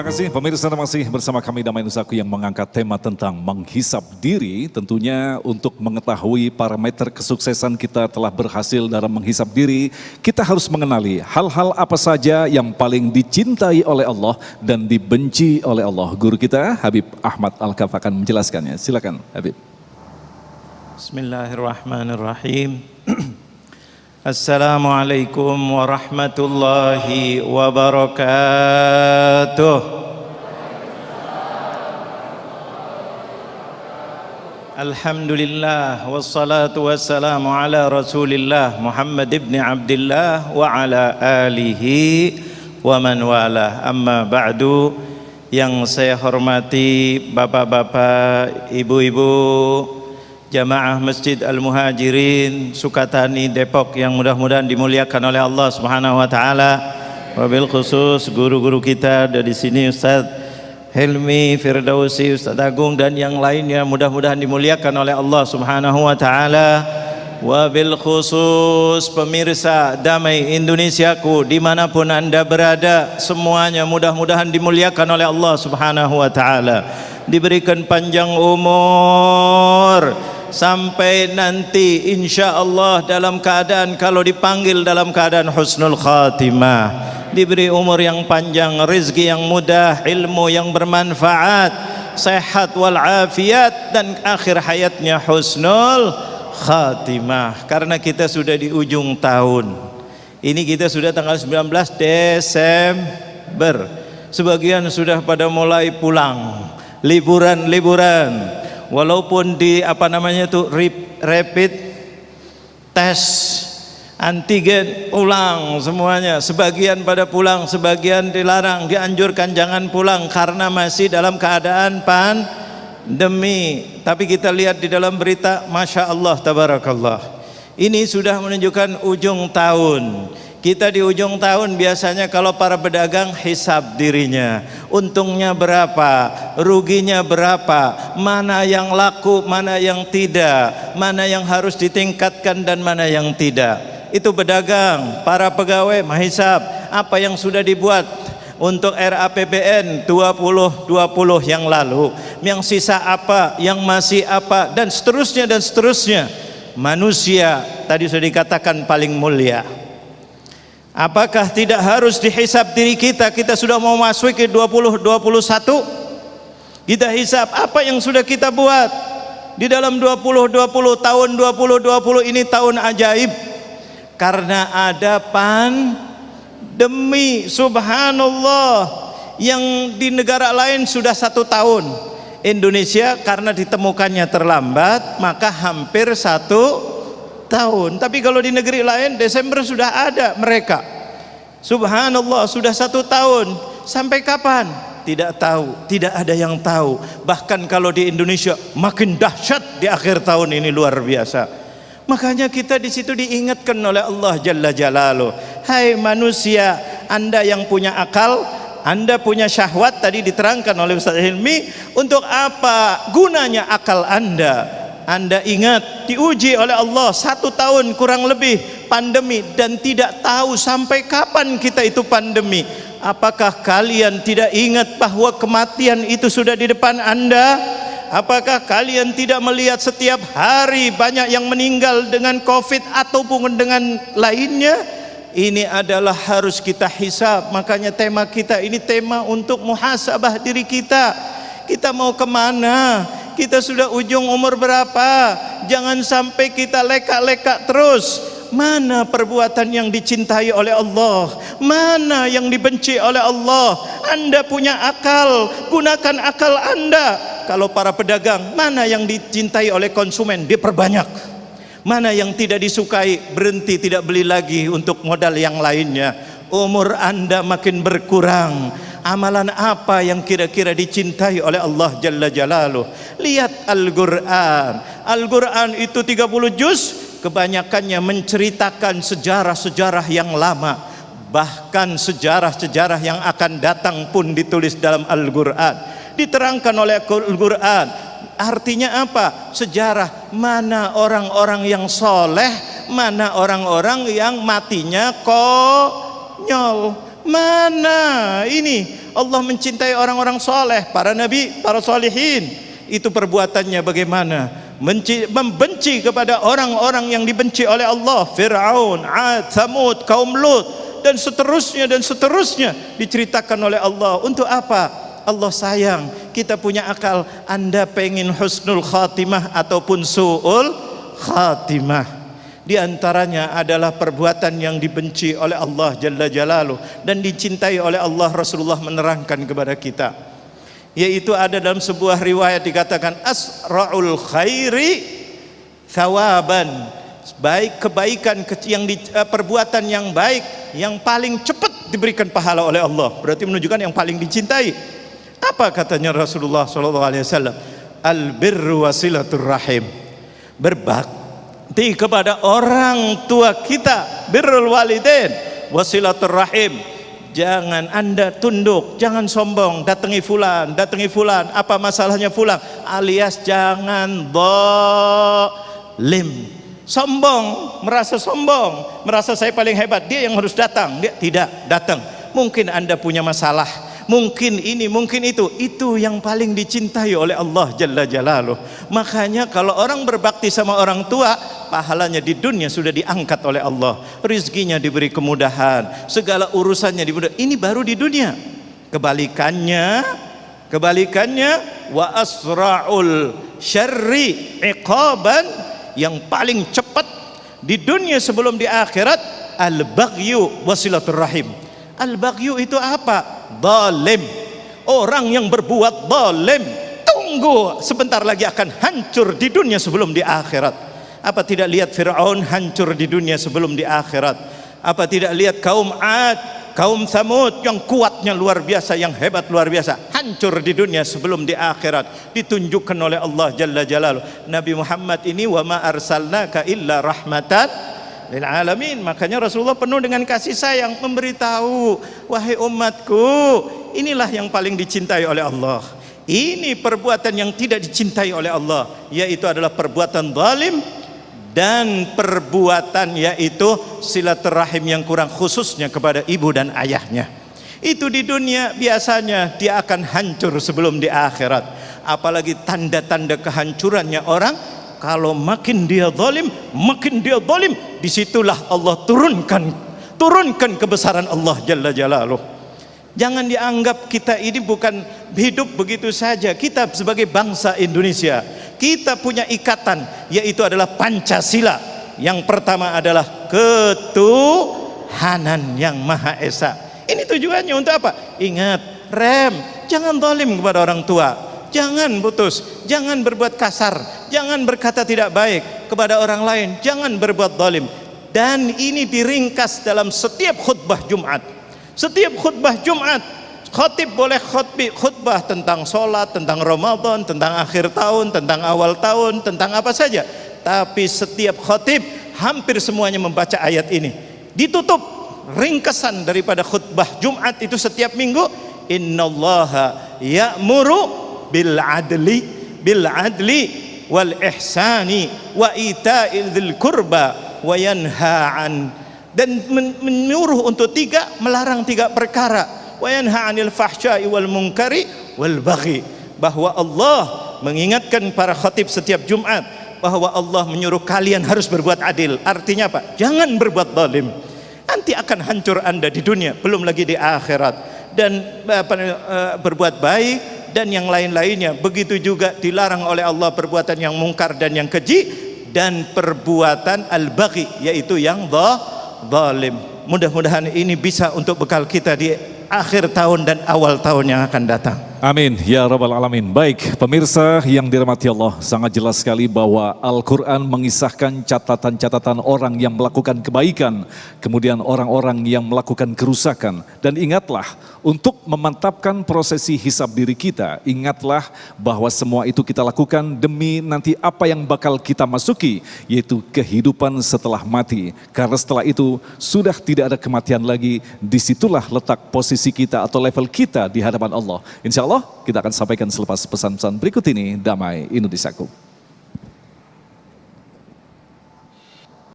Terima kasih pemirsa, masih bersama kami Damai Nusaku yang mengangkat tema tentang menghisap diri. Tentunya untuk mengetahui parameter kesuksesan kita telah berhasil dalam menghisap diri, kita harus mengenali hal-hal apa saja yang paling dicintai oleh Allah dan dibenci oleh Allah. Guru kita Habib Ahmad Al-Kaf akan menjelaskannya. Silakan Habib. Bismillahirrahmanirrahim. Assalamualaikum warahmatullahi wabarakatuh. Alhamdulillah wassalatu wassalamu ala Rasulillah Muhammad ibn Abdullah wa ala alihi wa man wala. Amma ba'du. Yang saya hormati bapak-bapak, ibu-ibu, Jamaah Masjid Al-Muhajirin Sukatani Depok yang mudah-mudahan dimuliakan oleh Allah Subhanahu wa taala. Wabil khusus guru-guru kita dari sini, Ustaz Helmi, Firdausi, Ustaz Agung dan yang lainnya mudah-mudahan dimuliakan oleh Allah Subhanahu wa taala. Wabil khusus pemirsa Damai Indonesiaku dimanapun Anda berada, semuanya mudah-mudahan dimuliakan oleh Allah Subhanahu wa taala. Diberikan panjang umur sampai nanti insya Allah dalam keadaan kalau dipanggil dalam keadaan husnul khatimah, diberi umur yang panjang, rezeki yang mudah, ilmu yang bermanfaat, sehat walafiat dan akhir hayatnya husnul khatimah. Karena kita sudah di ujung tahun ini, kita sudah tanggal 19 Desember, sebagian sudah pada mulai pulang liburan, walaupun di rapid test antigen ulang semuanya, sebagian pada pulang, sebagian dilarang, dianjurkan jangan pulang karena masih dalam keadaan pandemi. Tapi kita lihat di dalam berita, Masya Allah, Tabarakallah, ini sudah menunjukkan ujung tahun. Kita di ujung tahun biasanya kalau para pedagang hisab dirinya, untungnya berapa, ruginya berapa, mana yang laku, mana yang tidak, mana yang harus ditingkatkan dan mana yang tidak. Itu pedagang. Para pegawai menghisab apa yang sudah dibuat untuk RAPBN 2020 yang lalu, yang sisa apa, yang masih apa, dan seterusnya dan seterusnya. Manusia tadi sudah dikatakan paling mulia. Apakah tidak harus dihisab diri kita? Kita sudah mau masuk ke 2021, kita hisab apa yang sudah kita buat di dalam 2020. Tahun 2020 ini tahun ajaib karena ada pandemi. Subhanallah, yang di negara lain sudah 1 tahun, Indonesia karena ditemukannya terlambat maka hampir 1 tahun. Tapi kalau di negeri lain Desember sudah ada mereka. Subhanallah, sudah 1 tahun. Sampai kapan? Tidak tahu, tidak ada yang tahu. Bahkan kalau di Indonesia makin dahsyat di akhir tahun ini, luar biasa. Makanya kita di situ diingatkan oleh Allah Jalla Jalaluh, hai manusia, Anda yang punya akal, Anda punya syahwat, tadi diterangkan oleh Ustaz Hilmi, untuk apa gunanya akal Anda? Anda ingat diuji oleh Allah 1 tahun kurang lebih pandemi dan tidak tahu sampai kapan kita itu pandemi. Apakah kalian tidak ingat bahwa kematian itu sudah di depan Anda? Apakah kalian tidak melihat setiap hari banyak yang meninggal dengan COVID ataupun dengan lainnya? Ini adalah harus kita hisab. Makanya tema kita ini tema untuk muhasabah diri kita. Kita mau kemana? Kita sudah ujung umur berapa? Jangan sampai kita leka-leka terus. Mana perbuatan yang dicintai oleh Allah, mana yang dibenci oleh Allah. Anda punya akal, gunakan akal Anda. Kalau para pedagang, mana yang dicintai oleh konsumen, diperbanyak. Mana yang tidak disukai, berhenti, tidak beli lagi untuk modal yang lainnya. Umur Anda makin berkurang. Amalan apa yang kira-kira dicintai oleh Allah Jalla Jalaluh? Lihat Al-Quran. Al-Quran itu 30 juz, kebanyakannya menceritakan sejarah-sejarah yang lama. Bahkan sejarah-sejarah yang akan datang pun ditulis dalam Al-Quran, diterangkan oleh Al-Quran. Artinya apa? Sejarah mana orang-orang yang soleh, mana orang-orang yang matinya konyol. Mana ini Allah mencintai orang-orang soleh, para nabi, para solihin. Itu perbuatannya bagaimana? Membenci kepada orang-orang yang dibenci oleh Allah, Fir'aun, 'Ad, Tsamud, kaum Lut, dan seterusnya diceritakan oleh Allah. Untuk apa? Allah sayang, kita punya akal. Anda pengen husnul khatimah ataupun su'ul khatimah. Di antaranya adalah perbuatan yang dibenci oleh Allah Jalla Jalaluh dan dicintai oleh Allah. Rasulullah menerangkan kepada kita, yaitu ada dalam sebuah riwayat dikatakan asra'ul khairi thawaban, baik kebaikan yang perbuatan yang baik yang paling cepat diberikan pahala oleh Allah, berarti menunjukkan yang paling dicintai. Apa katanya Rasulullah SAW? Al-birru wasilatur rahim, berbakti kepada orang tua kita, birrul walidain wasilatur rahim. Jangan Anda tunduk, jangan sombong, datangi fulan, apa masalahnya fulan, alias jangan zalim. Sombong, merasa saya paling hebat, dia yang harus datang, dia tidak datang. Mungkin Anda punya masalah, mungkin ini, mungkin itu yang paling dicintai oleh Allah Jalla Jalaluh. Makanya kalau orang berbakti sama orang tua, pahalanya di dunia sudah diangkat oleh Allah, rizkinya diberi kemudahan, segala urusannya dimudahkan. Ini baru di dunia. Kebalikannya wa asra'ul syarri iqaban, yang paling cepat di dunia sebelum di akhirat, al-baghyu wasilatur rahim. Al-baghyu itu apa? Zalim, orang yang berbuat zalim, tunggu sebentar lagi akan hancur di dunia sebelum di akhirat. Apa tidak lihat Fir'aun hancur di dunia sebelum di akhirat? Apa tidak lihat kaum 'Ad, kaum Tsamud yang kuatnya luar biasa, yang hebat luar biasa, hancur di dunia sebelum di akhirat? Ditunjukkan oleh Allah Jalla Jalaluh. Nabi Muhammad ini wa ma arsalnaka illa rahmatan lil alamin. Makanya Rasulullah penuh dengan kasih sayang, memberitahu, wahai umatku, inilah yang paling dicintai oleh Allah. Ini perbuatan yang tidak dicintai oleh Allah, yaitu adalah perbuatan zalim dan perbuatan yaitu silaturahim yang kurang, khususnya kepada ibu dan ayahnya. Itu di dunia biasanya dia akan hancur sebelum di akhirat. Apalagi tanda-tanda kehancurannya orang, kalau makin dia zalim, disitulah Allah turunkan kebesaran Allah Jalla Jalaluh. Jangan dianggap kita ini bukan hidup begitu saja. Kita sebagai bangsa Indonesia, kita punya ikatan, yaitu adalah Pancasila. Yang pertama adalah ketuhanan yang Maha Esa. Ini tujuannya untuk apa? Ingat, jangan zalim kepada orang tua, jangan putus, jangan berbuat kasar, jangan berkata tidak baik kepada orang lain, jangan berbuat zalim. Dan ini diringkas dalam setiap khutbah Jumat. Setiap khutbah Jumat, khatib boleh khutbah tentang sholat, tentang Ramadan, tentang akhir tahun, tentang awal tahun, tentang apa saja. Tapi setiap khatib hampir semuanya membaca ayat ini. Ditutup ringkasan daripada khutbah Jumat itu setiap minggu, innallaha ya'muru bil adli wal ihsani wa ita'il dzil qurba wa yanha an, dan menyuruh untuk melarang 3 perkara, wa yanha 'anil fahsya'i wal munkari wal baghi. Bahwa Allah mengingatkan para khatib setiap Jumat bahwa Allah menyuruh kalian harus berbuat adil. Artinya apa? Jangan berbuat zalim. Nanti akan hancur Anda di dunia, belum lagi di akhirat. Dan berbuat baik dan yang lain-lainnya. Begitu juga dilarang oleh Allah perbuatan yang mungkar dan yang keji, dan perbuatan al-baghi, yaitu yang zalim. Mudah-mudahan ini bisa untuk bekal kita di akhir tahun dan awal tahun yang akan datang. Amin ya rabbal alamin. Baik pemirsa yang dirahmati Allah, sangat jelas sekali bahwa Al-Quran mengisahkan catatan-catatan orang yang melakukan kebaikan, kemudian orang-orang yang melakukan kerusakan. Dan ingatlah, untuk memantapkan prosesi hisab diri kita, ingatlah bahwa semua itu kita lakukan demi nanti apa yang bakal kita masuki, yaitu kehidupan setelah mati. Karena setelah itu sudah tidak ada kematian lagi, disitulah letak posisi kita atau level kita di hadapan Allah. Insya Allah kita akan sampaikan selepas pesan-pesan berikut ini. Damai Indonesiaku.